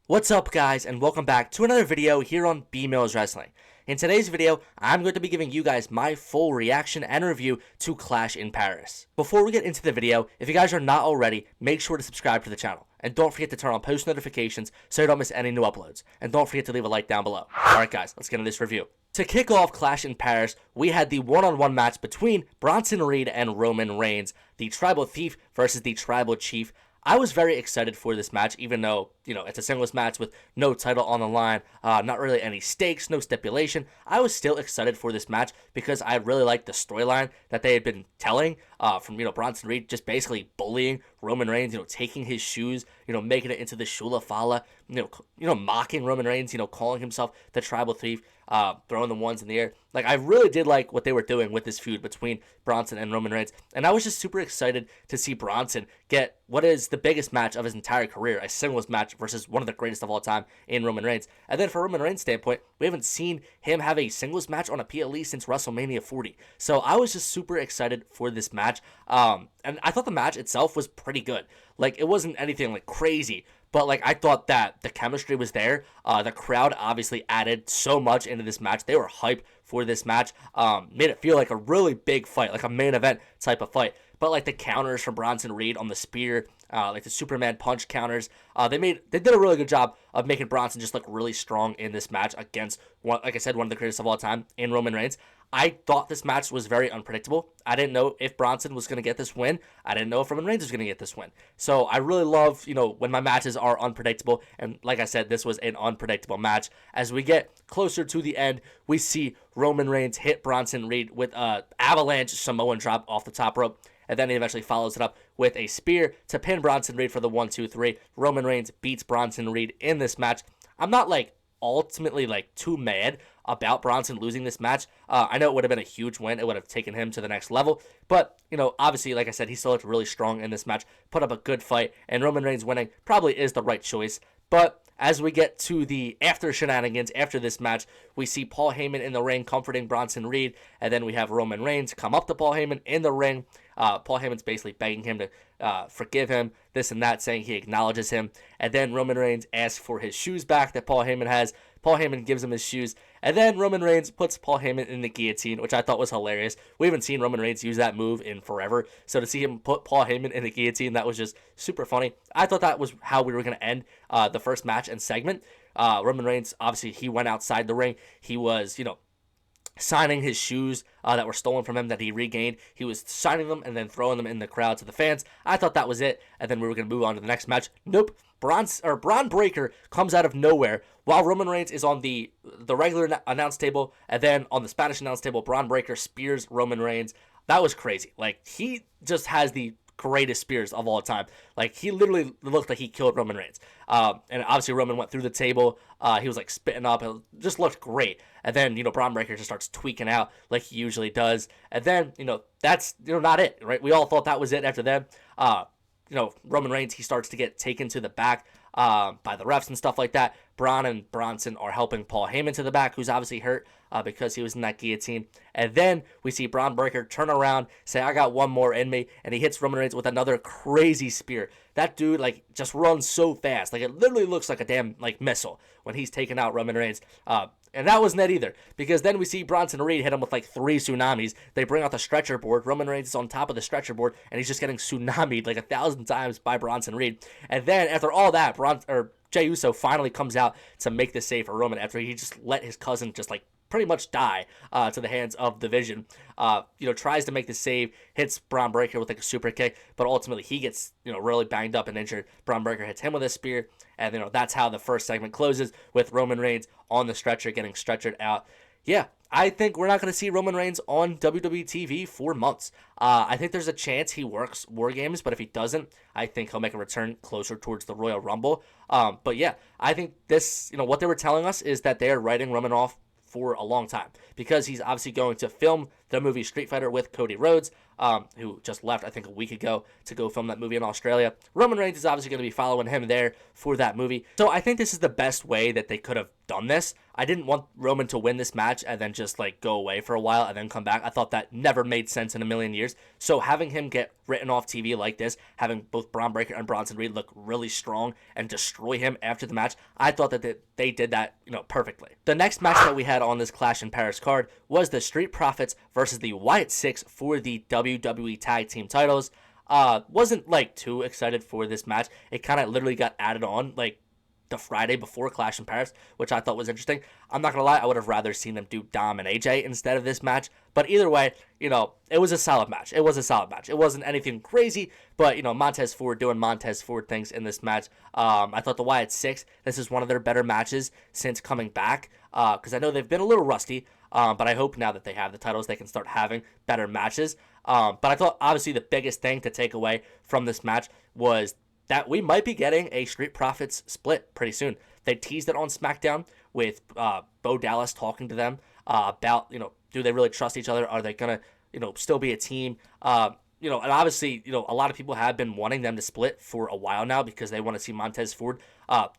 What's up, guys, and welcome back to another video here on B-Mills Wrestling. In today's video, I'm going to be giving you guys my full reaction and review to Clash in Paris. Before we get into the video, if you guys are not already, make sure to subscribe to the channel. And don't forget to turn on post notifications so you don't miss any new uploads. And don't forget to leave a like down below. Alright guys, let's get into this review. To kick off Clash in Paris, we had the one-on-one match between Bronson Reed and Roman Reigns, the Tribal Thief versus the Tribal Chief. I was very excited for this match, even though, it's a singles match with no title on the line, not really any stakes, no stipulation. I was still excited for this match because I really liked the storyline that they had been telling from, Bronson Reed just basically bullying Roman Reigns, taking his shoes, making it into the Shula Fala, mocking Roman Reigns, calling himself the Tribal Thief, throwing the ones in the air. Like, I really did like what they were doing with this feud between Bronson and Roman Reigns, and I was just super excited to see Bronson get what is the biggest match of his entire career, a singles match versus one of the greatest of all time in Roman Reigns. And then for Roman Reigns' standpoint, we haven't seen him have a singles match on a PLE since WrestleMania 40. So I was just super excited for this match, and I thought the match itself was pretty good. Like, it wasn't anything like crazy, but like I thought that the chemistry was there. The crowd obviously added so much into this match. They were hyped for this match. Made it feel like a really big fight, like a main event type of fight. But like the counters from Bronson Reed on the spear, like the Superman punch counters, they did a really good job of making Bronson just look really strong in this match against one, like I said, one of the greatest of all time in Roman Reigns. I thought this match was very unpredictable. I didn't know if Bronson was going to get this win. I didn't know if Roman Reigns was going to get this win. So I really love, when my matches are unpredictable. And like I said, this was an unpredictable match. As we get closer to the end, we see Roman Reigns hit Bronson Reed with an avalanche Samoan drop off the top rope. And then he eventually follows it up with a spear to pin Bronson Reed for the 1-2-3. Roman Reigns beats Bronson Reed in this match. I'm not ultimately too mad about Bronson losing this match. I know it would have been a huge win. It would have taken him to the next level. But, obviously, like I said, he still looked really strong in this match, put up a good fight, and Roman Reigns winning probably is the right choice. But as we get to the after shenanigans after this match, we see Paul Heyman in the ring comforting Bronson Reed, and then we have Roman Reigns come up to Paul Heyman in the ring. Paul Heyman's basically begging him to forgive him, this and that, saying he acknowledges him. And then Roman Reigns asks for his shoes back that Paul Heyman has. Paul Heyman gives him his shoes. And then Roman Reigns puts Paul Heyman in the guillotine, which I thought was hilarious. We haven't seen Roman Reigns use that move in forever. So to see him put Paul Heyman in the guillotine, that was just super funny. I thought that was how we were going to end the first match and segment. Roman Reigns, obviously, he went outside the ring. He was, signing his shoes that were stolen from him that he regained. He was signing them and then throwing them in the crowd to the fans. I thought that was it, and then we were going to move on to the next match. Nope. Braun Breaker comes out of nowhere while Roman Reigns is on the regular announce table, and then on the Spanish announce table, Braun Breaker spears Roman Reigns. That was crazy. Like, he just has the greatest spears of all time. Like, he literally looked like he killed Roman Reigns. And obviously Roman went through the table. He was spitting up. It just looked great. And then, Braun Breaker just starts tweaking out like he usually does. And then, that's, not it, right? We all thought that was it after that. Roman Reigns, he starts to get taken to the back by the refs and stuff like that. Braun and Bronson are helping Paul Heyman to the back, who's obviously hurt because he was in that guillotine. And then we see Braun Breaker turn around, say, I got one more in me, and he hits Roman Reigns with another crazy spear. That dude, just runs so fast. It literally looks like a damn, missile when he's taking out Roman Reigns. And that wasn't it either, because then we see Bronson Reed hit him with 3 tsunamis. They bring out the stretcher board. Roman Reigns is on top of the stretcher board, and he's just getting tsunamied 1,000 times by Bronson Reed. And then after all that, Jey Uso finally comes out to make the save for Roman after he just let his cousin just pretty much die to the hands of the Vision. Tries to make the save, hits Braun Breaker with a super kick, but ultimately he gets really banged up and injured. Braun Breaker hits him with a spear, and that's how the first segment closes with Roman Reigns on the stretcher getting stretchered out. Yeah, I think we're not going to see Roman Reigns on WWE TV for months. I think there's a chance he works War Games, but if he doesn't, I think he'll make a return closer towards the Royal Rumble. But yeah, I think this, what they were telling us is that they are writing Roman off for a long time because he's obviously going to film the movie Street Fighter with Cody Rhodes, who just left, I think, a week ago to go film that movie in Australia. Roman Reigns is obviously going to be following him there for that movie. So I think this is the best way that they could have done this. I didn't want Roman to win this match and then just like go away for a while and then come back. I thought that never made sense in a million years. So having him get written off TV like this, having both Braun Breaker and Bronson Reed look really strong and destroy him after the match, I thought that they did that, perfectly. The next match that we had on this Clash in Paris card was the Street Profits versus the Wyatt Six for the WWE Tag Team titles. Wasn't like too excited for this match. It kind of literally got added on like the Friday before Clash in Paris, which I thought was interesting. I'm not gonna lie, I would have rather seen them do Dom and AJ instead of this match. But either way, it was a solid match. It wasn't anything crazy, but Montez Ford doing Montez Ford things in this match. I thought the Wyatt Six, this is one of their better matches since coming back. Because I know they've been a little rusty. But I hope now that they have the titles, they can start having better matches. But I thought obviously the biggest thing to take away from this match was that we might be getting a Street Profits split pretty soon. They teased it on SmackDown with Bo Dallas talking to them about, do they really trust each other? Are they going to, still be a team? And obviously, a lot of people have been wanting them to split for a while now because they want to see Montez Ford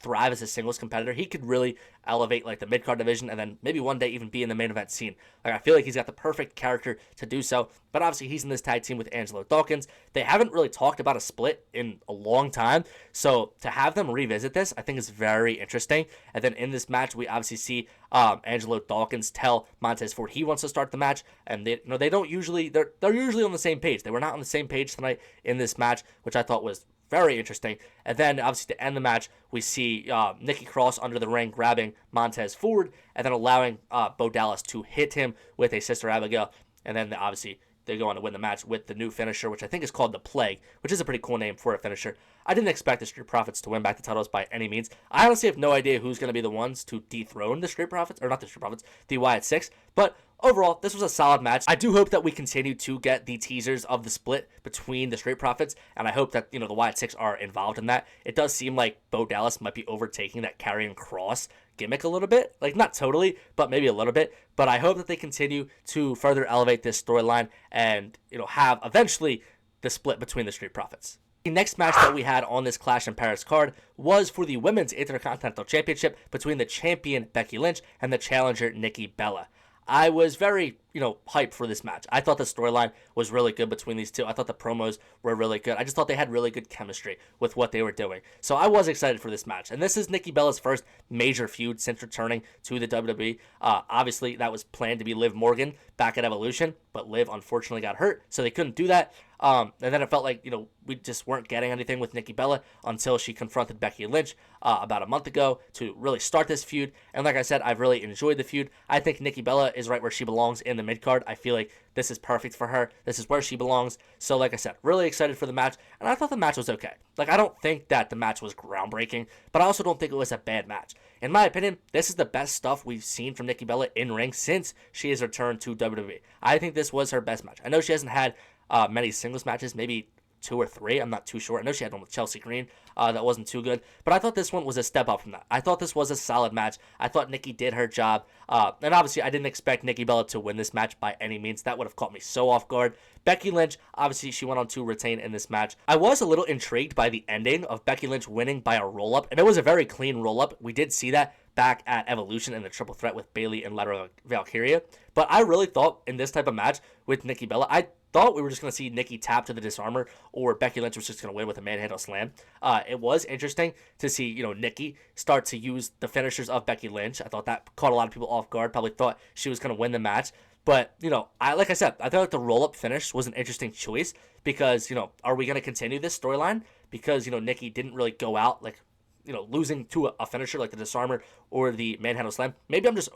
thrive as a singles competitor. He could really elevate like the mid-card division and then maybe one day even be in the main event scene. Like I feel like he's got the perfect character to do so. But obviously he's in this tag team with Angelo Dawkins. They haven't really talked about a split in a long time. So to have them revisit this, I think is very interesting. And then in this match, we obviously see Angelo Dawkins tell Montez Ford he wants to start the match, and they don't usually they're usually on the same page. They were not on the same page tonight in this match, which I thought was very interesting. And then, obviously, to end the match, we see Nikki Cross under the ring grabbing Montez Ford and then allowing Bo Dallas to hit him with a Sister Abigail. And then, obviously, they go on to win the match with the new finisher, which I think is called the Plague, which is a pretty cool name for a finisher. I didn't expect the Street Profits to win back the titles by any means. I honestly have no idea who's going to be the ones to dethrone the Street Profits, or not the Street Profits, the Wyatt Six. But overall, this was a solid match. I do hope that we continue to get the teasers of the split between the Street Profits, and I hope that, the Wyatt Six are involved in that. It does seem like Bo Dallas might be overtaking that Karrion Kross gimmick a little bit. Like, not totally, but maybe a little bit. But I hope that they continue to further elevate this storyline and, have eventually the split between the Street Profits. The next match that we had on this Clash in Paris card was for the Women's Intercontinental Championship between the champion Becky Lynch and the challenger Nikki Bella. I was very, hyped for this match. I thought the storyline was really good between these two. I thought the promos were really good. I just thought they had really good chemistry with what they were doing. So I was excited for this match. And this is Nikki Bella's first major feud since returning to the WWE. Obviously, that was planned to be Liv Morgan back at Evolution, but Liv unfortunately got hurt, so they couldn't do that. And then it felt like, we just weren't getting anything with Nikki Bella until she confronted Becky Lynch about a month ago to really start this feud. And like I said, I've really enjoyed the feud. I think Nikki Bella is right where she belongs in the mid-card. I feel like this is perfect for her. This is where she belongs. So like I said, really excited for the match. And I thought the match was okay. Like, I don't think that the match was groundbreaking, but I also don't think it was a bad match. In my opinion, this is the best stuff we've seen from Nikki Bella in ring since she has returned to WWE. I think this was her best match. I know she hasn't had many singles matches, maybe 2 or 3. I'm not too sure. I know she had one with Chelsea Green that wasn't too good, but I thought this one was a step up from that. I thought this was a solid match. I thought Nikki did her job, and obviously I didn't expect Nikki Bella to win this match by any means. That would have caught me so off guard. Becky Lynch, obviously she went on to retain in this match. I was a little intrigued by the ending of Becky Lynch winning by a roll-up, and it was a very clean roll-up. We did see that back at Evolution in the triple threat with Bayley and Ladder Valkyria, but I really thought in this type of match with Nikki Bella, I thought we were just going to see Nikki tap to the disarmor, or Becky Lynch was just going to win with a manhandle slam. It was interesting to see, Nikki start to use the finishers of Becky Lynch. I thought that caught a lot of people off guard, probably thought she was going to win the match. But, like I said, I thought the roll-up finish was an interesting choice because, are we going to continue this storyline? Because, Nikki didn't really go out, like, losing to a finisher like the disarmor or the manhandle slam. Maybe I'm just,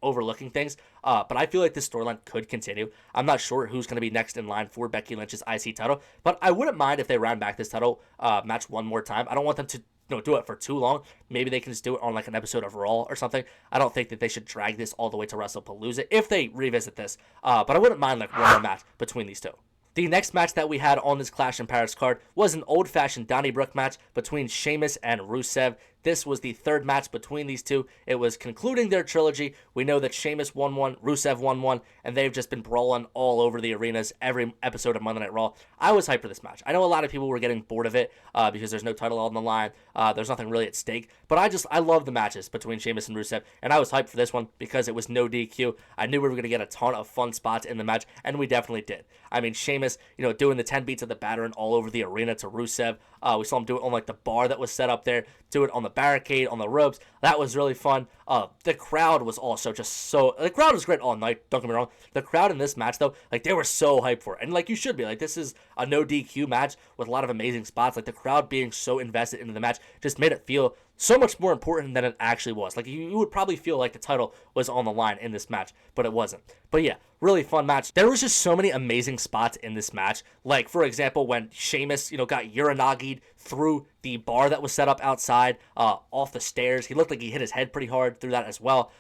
overlooking things. But I feel like this storyline could continue. I'm not sure who's going to be next in line for Becky Lynch's IC title, but I wouldn't mind if they ran back this title match one more time. I don't want them to do it for too long. Maybe they can just do it on like an episode of Raw or something. I don't think that they should drag this all the way to WrestlePalooza if they revisit this. But I wouldn't mind like one more match between these two. The next match that we had on this Clash in Paris card was an old-fashioned Donnybrook match between Sheamus and Rusev. this was the third match between these two. It was concluding their trilogy. We know that Sheamus won one, Rusev won one, and they've just been brawling all over the arenas every episode of Monday Night Raw. I was hyped for this match. I know a lot of people were getting bored of it because there's no title on the line. There's nothing really at stake. But I love the matches between Sheamus and Rusev, and I was hyped for this one because it was no DQ. I knew we were going to get a ton of fun spots in the match, and we definitely did. I mean, Sheamus, doing the 10 beats of the Battering all over the arena to Rusev. We saw him do it on like the bar that was set up there, do it on the barricade, on the ropes. That was really fun. The crowd was also the crowd was great all night, don't get me wrong. The crowd in this match, though, like, they were so hyped for it. And like you should be. Like, this is a no DQ match with a lot of amazing spots. Like, the crowd being so invested into the match just made it feel so much more important than it actually was. Like, you would probably feel like the title was on the line in this match, but it wasn't. But yeah, really fun match. There was just so many amazing spots in this match. Like, for example, when Sheamus, got Uranagi'd through the bar that was set up outside, off the stairs. He looked like he hit his head pretty hard through that as well.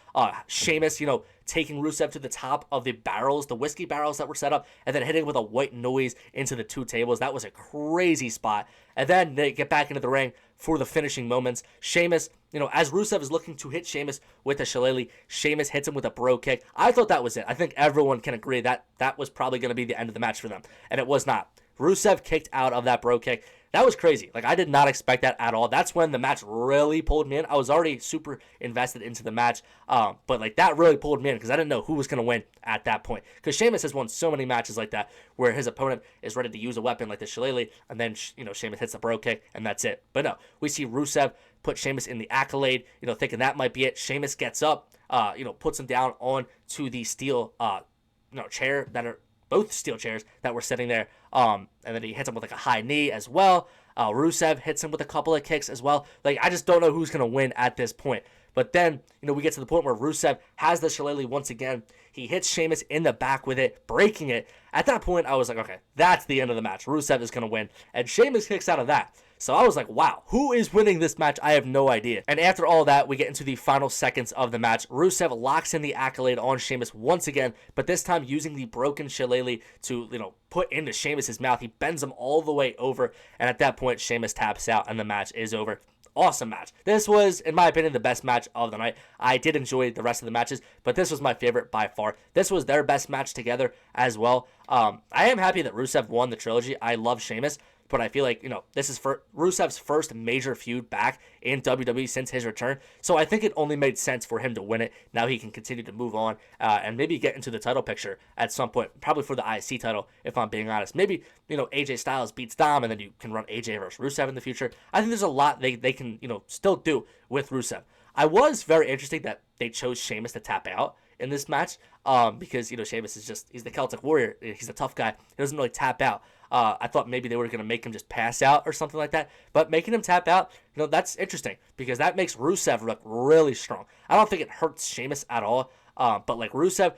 Sheamus, taking Rusev to the top of the barrels, the whiskey barrels that were set up, and then hitting with a white noise into the two tables. That was a crazy spot. And then they get back into the ring for the finishing moments. Sheamus, as Rusev is looking to hit Sheamus with a shillelagh, Sheamus hits him with a bro kick. I thought that was it. I think everyone can agree that that was probably going to be the end of the match for them. And it was not. Rusev kicked out of that bro kick. That was crazy. Like, I did not expect that at all. That's when the match really pulled me in. I was already super invested into the match, but like that really pulled me in because I didn't know who was going to win at that point. Because Sheamus has won so many matches like that where his opponent is ready to use a weapon like the shillelagh, and then Sheamus hits the bro kick, and that's it. But no, we see Rusev put Sheamus in the accolade, thinking that might be it. Sheamus gets up, puts him down on to the steel, chair that are both steel chairs that were sitting there, and then he hits him with like a high knee as well. Rusev hits him with a couple of kicks as well. Like, I just don't know who's going to win at this point. But then, we get to the point where Rusev has the shillelagh once again. He hits Sheamus in the back with it, breaking it. At that point, I was like, okay, that's the end of the match. Rusev is going to win. And Sheamus kicks out of that. So I was like, wow, who is winning this match? I have no idea. And after all that, we get into the final seconds of the match. Rusev locks in the accolade on Sheamus once again, but this time using the broken shillelagh to, put into Sheamus' mouth. He bends him all the way over, and at that point, Sheamus taps out, and the match is over. Awesome match. This was, in my opinion, the best match of the night. I did enjoy the rest of the matches, but this was my favorite by far. This was their best match together as well. I am happy that Rusev won the trilogy. I love Sheamus, but I feel like, this is for Rusev's first major feud back in WWE since his return. So I think it only made sense for him to win it. Now he can continue to move on and maybe get into the title picture at some point, probably for the IC title, if I'm being honest. Maybe, AJ Styles beats Dom, and then you can run AJ versus Rusev in the future. I think there's a lot they can, still do with Rusev. I was very interested that they chose Sheamus to tap out in this match because, Sheamus is he's the Celtic Warrior. He's a tough guy. He doesn't really tap out. I thought maybe they were going to make him just pass out or something like that. But making him tap out, that's interesting because that makes Rusev look really strong. I don't think it hurts Sheamus at all. But like Rusev,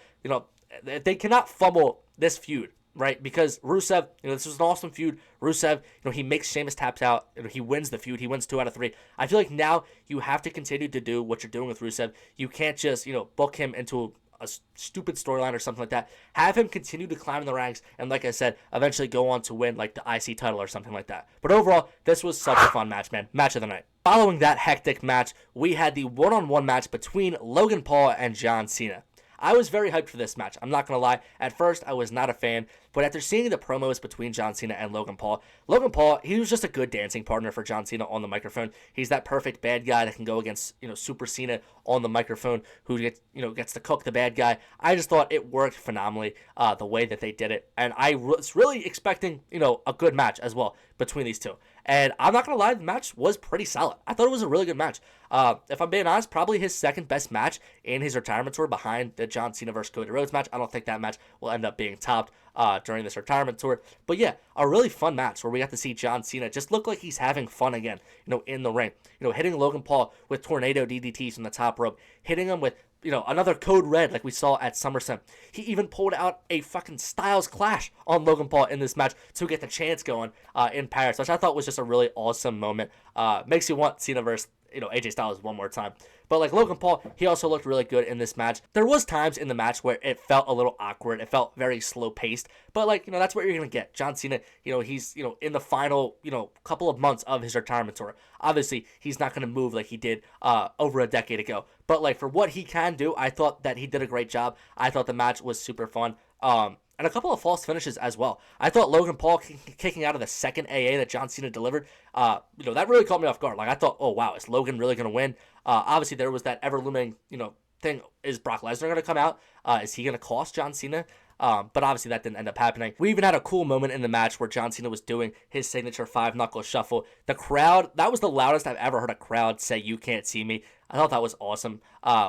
they cannot fumble this feud, right? Because Rusev, this was an awesome feud. Rusev, he makes Sheamus taps out. He wins the feud. He wins 2 out of 3. I feel like now you have to continue to do what you're doing with Rusev. You can't just, book him into a stupid storyline or something like that. Have him continue to climb in the ranks and, like I said, eventually go on to win like the IC title or something like that. But overall, this was such a fun match, man. Match of the night. Following that hectic match, we had the one-on-one match between Logan Paul and John Cena. I was very hyped for this match. I'm not going to lie. At first, I was not a fan. But after seeing the promos between John Cena and Logan Paul, he was just a good dancing partner for John Cena on the microphone. He's that perfect bad guy that can go against, Super Cena on the microphone who gets to cook the bad guy. I just thought it worked phenomenally, the way that they did it. And I was really expecting, a good match as well between these two. And I'm not going to lie, the match was pretty solid. I thought it was a really good match. If I'm being honest, probably his second best match in his retirement tour behind the John Cena versus Cody Rhodes match. I don't think that match will end up being topped during this retirement tour. But yeah, a really fun match where we got to see John Cena just look like he's having fun again, in the ring. Hitting Logan Paul with tornado DDTs from the top rope, hitting him with another code red like we saw at SummerSlam. He even pulled out a fucking Styles Clash on Logan Paul in this match to get the chance going in Paris, which I thought was just a really awesome moment. Makes you want Cena versus AJ Styles one more time. But like Logan Paul, he also looked really good in this match. There was times in the match where it felt a little awkward. It felt very slow paced. But like, that's what you're going to get. John Cena, he's, in the final, couple of months of his retirement tour. Obviously, he's not going to move like he did over a decade ago. But like for what he can do, I thought that he did a great job. I thought the match was super fun. And a couple of false finishes as well. I thought Logan Paul kicking out of the second AA that John Cena delivered, that really caught me off guard. Like, I thought, oh, wow, is Logan really going to win? Obviously, there was that ever-looming, thing. Is Brock Lesnar going to come out? Is he going to cost John Cena? But obviously that didn't end up happening. We even had a cool moment in the match where John Cena was doing his signature 5-knuckle shuffle. The crowd, that was the loudest I've ever heard a crowd say, "You can't see me." I thought that was awesome.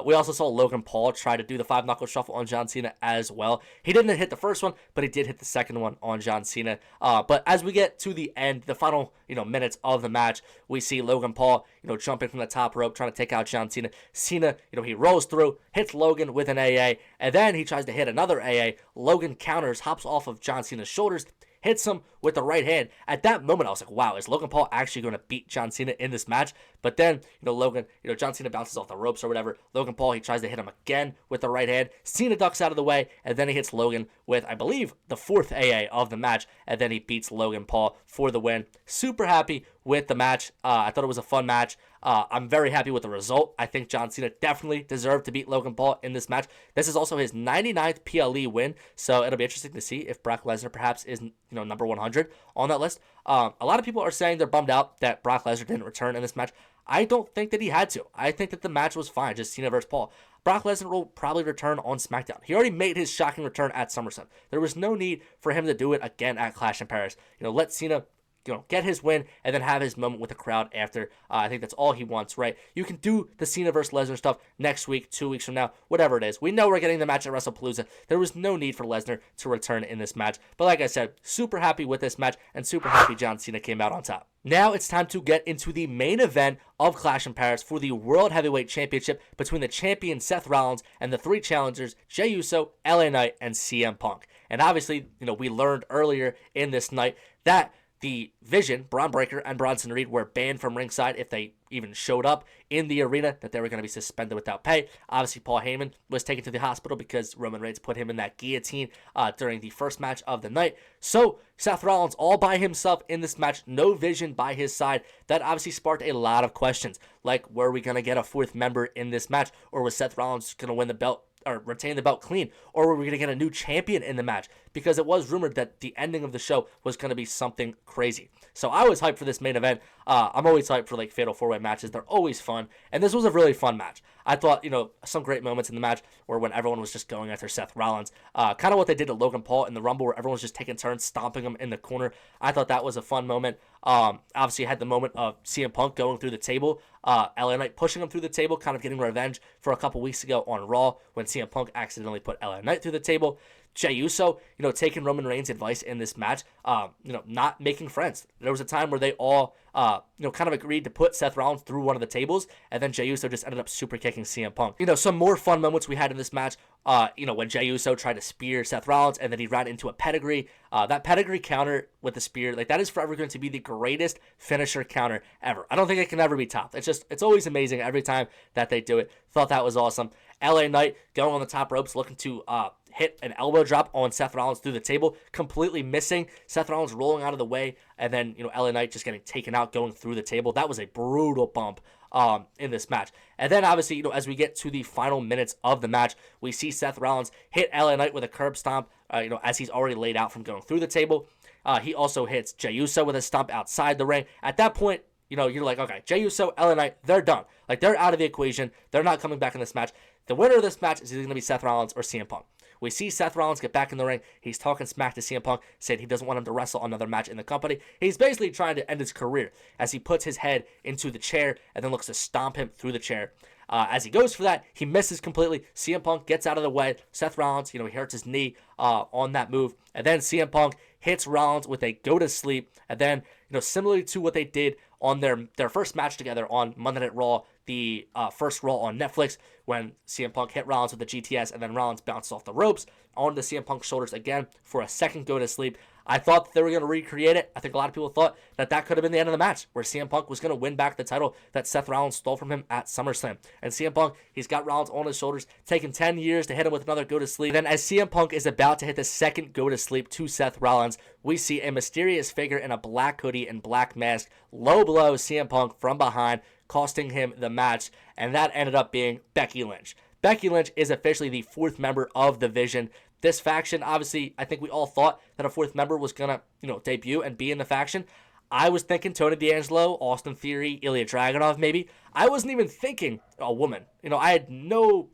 We also saw Logan Paul try to do the 5-knuckle shuffle on John Cena as well. He didn't hit the first one, but he did hit the second one on John Cena. But as we get to the end, the final minutes of the match, we see Logan Paul jumping from the top rope, trying to take out John Cena. Cena, he rolls through, hits Logan with an AA, and then he tries to hit another AA. Logan counters, hops off of John Cena's shoulders, hits him with the right hand. At that moment, I was like, wow, is Logan Paul actually going to beat John Cena in this match? But then, John Cena bounces off the ropes or whatever. Logan Paul, he tries to hit him again with the right hand. Cena ducks out of the way, and then he hits Logan with, I believe, the fourth AA of the match, and then he beats Logan Paul for the win. Super happy with the match. I thought it was a fun match. I'm very happy with the result. I think John Cena definitely deserved to beat Logan Paul in this match. This is also his 99th PLE win, so it'll be interesting to see if Brock Lesnar perhaps is number 100 on that list. A lot of people are saying they're bummed out that Brock Lesnar didn't return in this match. I don't think that he had to. I think that the match was fine, just Cena versus Paul. Brock Lesnar will probably return on SmackDown. He already made his shocking return at SummerSlam. There was no need for him to do it again at Clash in Paris. Let Cena get his win and then have his moment with the crowd after. I think that's all he wants, right? You can do the Cena versus Lesnar stuff next week, 2 weeks from now, whatever it is. We know we're getting the match at WrestlePalooza. There was no need for Lesnar to return in this match. But like I said, super happy with this match and super happy John Cena came out on top. Now it's time to get into the main event of Clash in Paris for the World Heavyweight Championship between the champion Seth Rollins and the three challengers Jey Uso, LA Knight, and CM Punk. And obviously, we learned earlier in this night that the Vision, Braun Breaker, and Bronson Reed were banned from ringside if they even showed up in the arena, that they were going to be suspended without pay. Obviously, Paul Heyman was taken to the hospital because Roman Reigns put him in that guillotine during the first match of the night. So, Seth Rollins all by himself in this match, no Vision by his side. That obviously sparked a lot of questions, like, were we going to get a fourth member in this match, or was Seth Rollins going to win the belt or retain the belt clean, or were we going to get a new champion in the match? Because it was rumored that the ending of the show was going to be something crazy. So I was hyped for this main event. I'm always hyped for like fatal four-way matches. They're always fun, and this was a really fun match. I thought, some great moments in the match were when everyone was just going after Seth Rollins. Kind of what they did to Logan Paul in the Rumble, where everyone was just taking turns stomping him in the corner. I thought that was a fun moment. Obviously, I had the moment of CM Punk going through the table, LA Knight pushing him through the table, kind of getting revenge for a couple weeks ago on Raw when CM Punk accidentally put LA Knight through the table. Jey Uso, taking Roman Reigns' advice in this match, not making friends. There was a time where they all, kind of agreed to put Seth Rollins through one of the tables, and then Jey Uso just ended up super kicking CM Punk. Some more fun moments we had in this match, when Jey Uso tried to spear Seth Rollins, and then he ran into a pedigree. That pedigree counter with the spear, that is forever going to be the greatest finisher counter ever. I don't think it can ever be topped. It's always amazing every time that they do it. Thought that was awesome. LA Knight going on the top ropes, looking to hit an elbow drop on Seth Rollins through the table, completely missing. Seth Rollins rolling out of the way, and then LA Knight just getting taken out going through the table. That was a brutal bump in this match. And then obviously, as we get to the final minutes of the match, we see Seth Rollins hit LA Knight with a curb stomp, as he's already laid out from going through the table. He also hits Jey Uso with a stomp outside the ring. At that point, you're like, okay, Jey Uso, LA Knight, they're done. They're out of the equation. They're not coming back in this match. The winner of this match is either going to be Seth Rollins or CM Punk. We see Seth Rollins get back in the ring. He's talking smack to CM Punk, saying he doesn't want him to wrestle another match in the company. He's basically trying to end his career as he puts his head into the chair and then looks to stomp him through the chair. As he goes for that, he misses completely. CM Punk gets out of the way. Seth Rollins, he hurts his knee on that move. And then CM Punk hits Rollins with a go to sleep. And then, similarly to what they did on their first match together on Monday Night Raw, the first Raw on Netflix, when CM Punk hit Rollins with the GTS and then Rollins bounced off the ropes onto CM Punk's shoulders again for a second go to sleep. I thought that they were going to recreate it. I think a lot of people thought that that could have been the end of the match, where CM Punk was going to win back the title that Seth Rollins stole from him at SummerSlam. And CM Punk, he's got Rollins on his shoulders, taking 10 years to hit him with another go-to-sleep. Then as CM Punk is about to hit the second go-to-sleep to Seth Rollins, we see a mysterious figure in a black hoodie and black mask low blow CM Punk from behind, costing him the match, and that ended up being Becky Lynch. Becky Lynch is officially the fourth member of the Vision. This faction, obviously, I think we all thought that a fourth member was going to, debut and be in the faction. I was thinking Tony D'Angelo, Austin Theory, Ilya Dragunov, maybe. I wasn't even thinking a woman. I had no,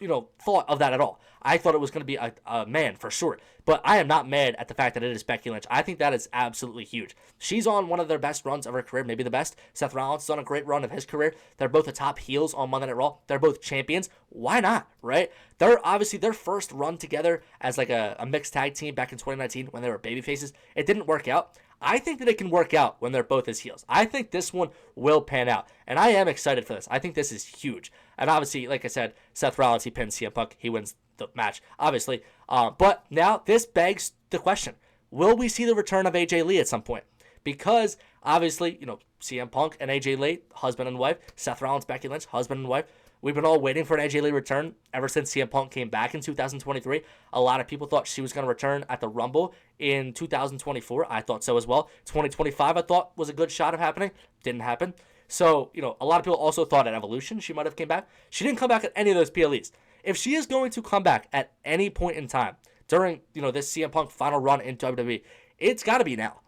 thought of that at all. I thought it was going to be a man for sure. But I am not mad at the fact that it is Becky Lynch. I think that is absolutely huge. She's on one of their best runs of her career, maybe the best. Seth Rollins is on a great run of his career. They're both the top heels on Monday Night Raw. They're both champions. Why not, right? They're obviously their first run together as like a mixed tag team back in 2019 when they were babyfaces. It didn't work out. I think that it can work out when they're both as heels. I think this one will pan out, and I am excited for this. I think this is huge. And obviously, like I said, Seth Rollins, he pins CM Punk. He wins the match, obviously. But now this begs the question, will we see the return of AJ Lee at some point? Because obviously, CM Punk and AJ Lee, husband and wife. Seth Rollins, Becky Lynch, husband and wife. We've been all waiting for an AJ Lee return ever since CM Punk came back in 2023. A lot of people thought she was going to return at the Rumble in 2024. I thought so as well. 2025 I thought was a good shot of happening. Didn't happen. So, a lot of people also thought at Evolution she might have came back. She didn't come back at any of those PLEs. If she is going to come back at any point in time during, this CM Punk final run in WWE, it's got to be now.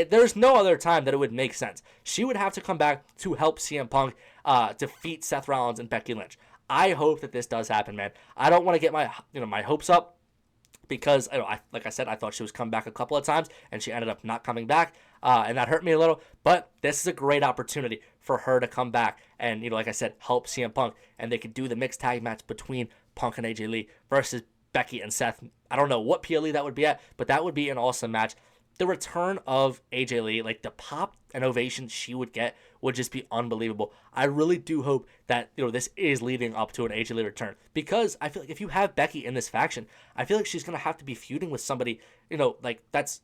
There's no other time that it would make sense. She would have to come back to help CM Punk defeat Seth Rollins and Becky Lynch. I hope that this does happen, man. I don't want to get my hopes up because, like I said, I thought she was coming back a couple of times, and she ended up not coming back, and that hurt me a little. But this is a great opportunity for her to come back and, like I said, help CM Punk, and they could do the mixed tag match between Punk and AJ Lee versus Becky and Seth. I don't know what PLE that would be at, but that would be an awesome match. The return of AJ Lee, the pop and ovation she would get would just be unbelievable. I really do hope that, this is leading up to an AJ Lee return, because I feel like if you have Becky in this faction, I feel like she's going to have to be feuding with somebody, that's,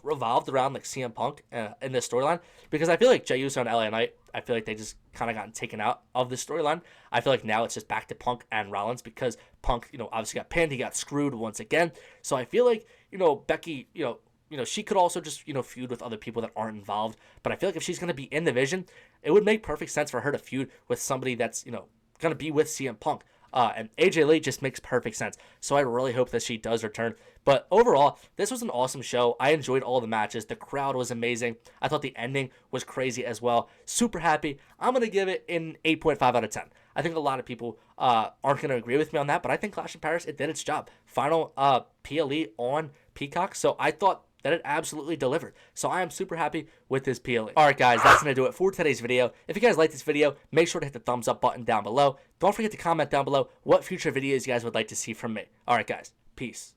revolved around CM Punk in this storyline, because I feel like Jey Uso and LA Knight, I feel like they just kind of gotten taken out of the storyline. I feel like now it's just back to Punk and Rollins, because Punk, obviously got pinned. He got screwed once again. So I feel like, Becky, she could also just, feud with other people that aren't involved. But I feel like if she's going to be in the Vision, it would make perfect sense for her to feud with somebody that's, going to be with CM Punk. And AJ Lee just makes perfect sense. So I really hope that she does return. But overall, this was an awesome show. I enjoyed all the matches. The crowd was amazing. I thought the ending was crazy as well. Super happy. I'm going to give it an 8.5 out of 10. I think a lot of people aren't going to agree with me on that, but I think Clash in Paris, it did its job. Final PLE on Peacock. So I thought that it absolutely delivered. So I am super happy with this PLE. Alright guys, that's going to do it for today's video. If you guys like this video, make sure to hit the thumbs up button down below. Don't forget to comment down below what future videos you guys would like to see from me. Alright guys, peace.